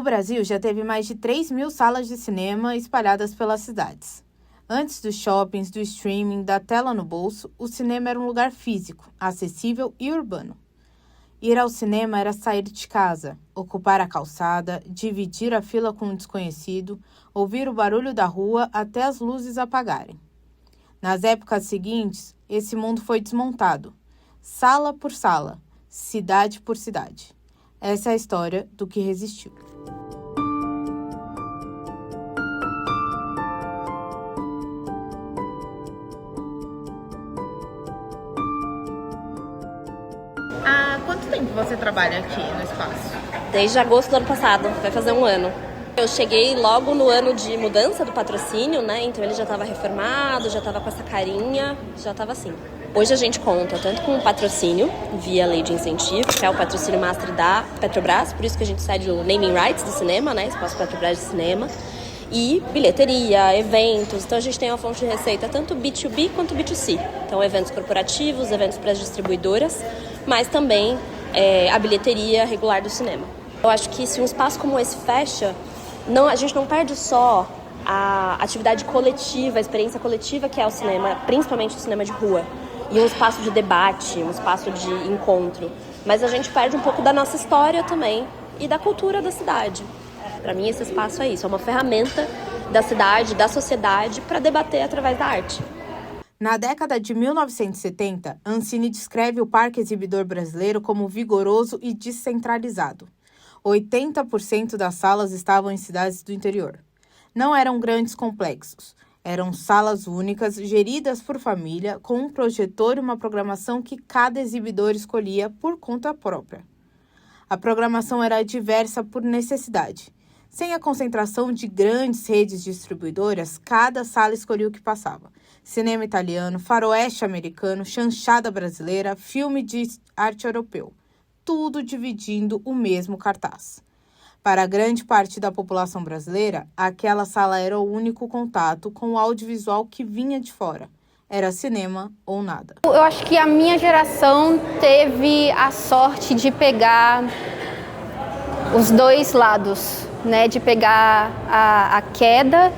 O Brasil já teve mais de 3.000 salas de cinema espalhadas pelas cidades. Antes dos shoppings, do streaming, da tela no bolso, o cinema era um lugar físico, acessível e urbano. Ir ao cinema era sair de casa, ocupar a calçada, dividir a fila com um desconhecido, ouvir o barulho da rua até as luzes apagarem. Nas épocas seguintes, esse mundo foi desmontado, sala por sala, cidade por cidade. Essa é a história do que resistiu. Há quanto tempo você trabalha aqui no espaço? Desde agosto do ano passado, vai fazer um ano. Eu cheguei logo no ano de mudança do patrocínio, né? Então ele já estava reformado, já estava com essa carinha, já estava assim. Hoje a gente conta tanto com o patrocínio, via lei de incentivo, que é o patrocínio master da Petrobras, por isso que a gente cede o naming rights do cinema, né? Espaço Petrobras de cinema. E bilheteria, eventos. Então a gente tem uma fonte de receita tanto B2B quanto B2C. Então eventos corporativos, eventos para as distribuidoras, mas também a bilheteria regular do cinema. Eu acho que se um espaço como esse fecha, a gente não perde só a atividade coletiva, a experiência coletiva que é o cinema, principalmente o cinema de rua, e um espaço de debate, um espaço de encontro, mas a gente perde um pouco da nossa história também e da cultura da cidade. Para mim esse espaço é isso, é uma ferramenta da cidade, da sociedade para debater através da arte. Na década de 1970, Ancini descreve o Parque Exibidor Brasileiro como vigoroso e descentralizado. 80% das salas estavam em cidades do interior. Não eram grandes complexos. Eram salas únicas, geridas por família, com um projetor e uma programação que cada exibidor escolhia por conta própria. A programação era diversa por necessidade. Sem a concentração de grandes redes distribuidoras, cada sala escolhia o que passava. Cinema italiano, faroeste americano, chanchada brasileira, filme de arte europeu. Tudo dividindo o mesmo cartaz. Para grande parte da população brasileira, aquela sala era o único contato com o audiovisual que vinha de fora. Era cinema ou nada. Eu acho que a minha geração teve a sorte de pegar os dois lados, né? De pegar a queda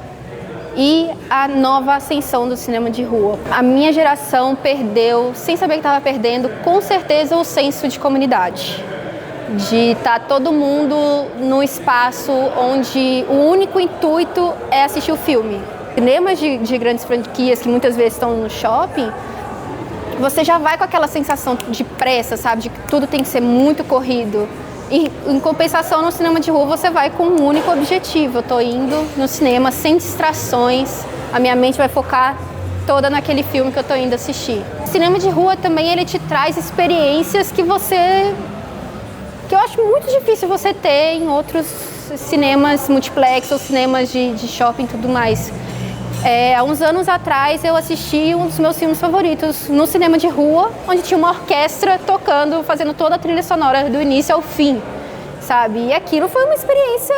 e a nova ascensão do cinema de rua. A minha geração perdeu, sem saber que estava perdendo, com certeza o senso de comunidade. De estar todo mundo num espaço onde o único intuito é assistir o filme. Cinemas de grandes franquias que muitas vezes estão no shopping, você já vai com aquela sensação de pressa, sabe? De que tudo tem que ser muito corrido. E, em compensação, no cinema de rua, você vai com um único objetivo. Eu estou indo no cinema sem distrações, a minha mente vai focar toda naquele filme que eu estou indo assistir. O cinema de rua também, ele te traz experiências que eu acho muito difícil você ter em outros cinemas multiplex ou cinemas de shopping e tudo mais. Há uns anos atrás eu assisti um dos meus filmes favoritos no cinema de rua, onde tinha uma orquestra tocando, fazendo toda a trilha sonora do início ao fim, sabe? E aquilo foi uma experiência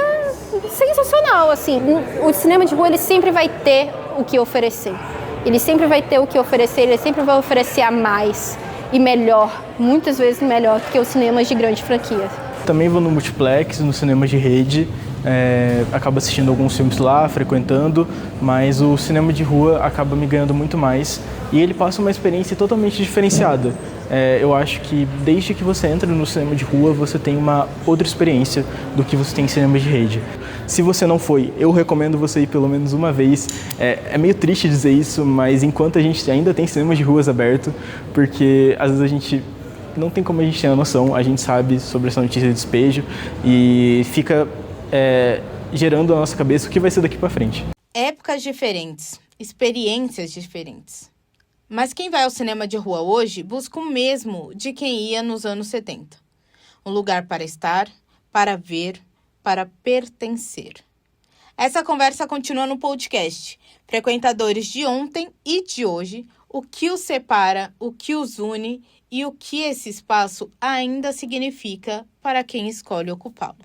sensacional, assim. O cinema de rua, ele sempre vai ter o que oferecer. Ele sempre vai ter o que oferecer, ele sempre vai oferecer a mais e melhor, muitas vezes melhor do que os cinemas de grande franquia. Também vou no multiplex, no cinema de rede, acabo assistindo alguns filmes lá, frequentando, mas o cinema de rua acaba me ganhando muito mais e ele passa uma experiência totalmente diferenciada. Eu acho que desde que você entra no cinema de rua, você tem uma outra experiência do que você tem em cinema de rede. Se você não foi, eu recomendo você ir pelo menos uma vez. É meio triste dizer isso, mas enquanto a gente ainda tem cinemas de ruas aberto, porque às vezes a gente não tem como a gente ter a noção, a gente sabe sobre essa notícia de despejo e fica gerando na nossa cabeça o que vai ser daqui para frente. Épocas diferentes, experiências diferentes. Mas quem vai ao cinema de rua hoje busca o mesmo de quem ia nos anos 70. Um lugar para estar, para ver, para pertencer. Essa conversa continua no podcast. Frequentadores de ontem e de hoje, o que os separa, o que os une e o que esse espaço ainda significa para quem escolhe ocupá-lo.